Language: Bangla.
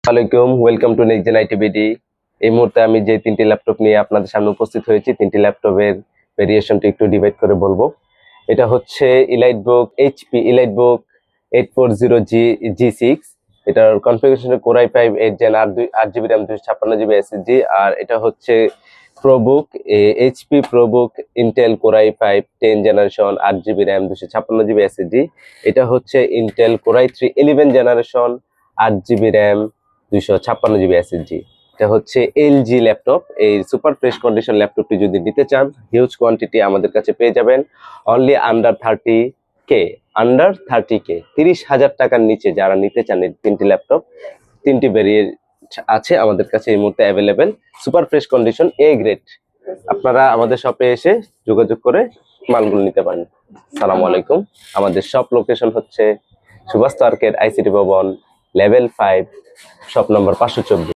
আসসালামাইকুম, welcome to next gen ITBD. এই মুহূর্তে আমি যে তিনটি ল্যাপটপ নিয়ে আপনাদের সামনে উপস্থিত হয়েছি, তিনটি ল্যাপটপের ভেরিয়েশনটি একটু ডিভাইড করে বলবো। এটা হচ্ছে ইলাইটবুক এইচপি ইলাইটবুক 840G6। এটার configuration core i5 8 Gen 8GB RAM 256GB SSD। আর এটা হচ্ছে ProBook HP ProBook Intel core i5 10 generation 8GB RAM 256GB SSD। এটা হচ্ছে Intel core i3 11 generation 8GB RAM 256GB SSD। এটা হচ্ছে এলজি ল্যাপটপ। এই সুপার ফ্রেশ কন্ডিশন ল্যাপটপটি যদি নিতে চান, হিউজ কোয়ান্টিটি আমাদের কাছে পেয়ে যাবেন অনলি আন্ডার 30K 30,000 টাকার নিচে যারা নিতে চান এই তিনটি ল্যাপটপ, তিনটি ভেরিয়েন্ট আছে আমাদের কাছে এই মুহূর্তে available. Super fresh condition A grade. আপনারা আমাদের শপে এসে যোগাযোগ করে মালগুলো নিতে পারেন। সালামু আলাইকুম। আমাদের শপ লোকেশন হচ্ছে সুভাষ আর্কেড আইসিটি ভবন লেভেল 5 শপ নম্বর 524।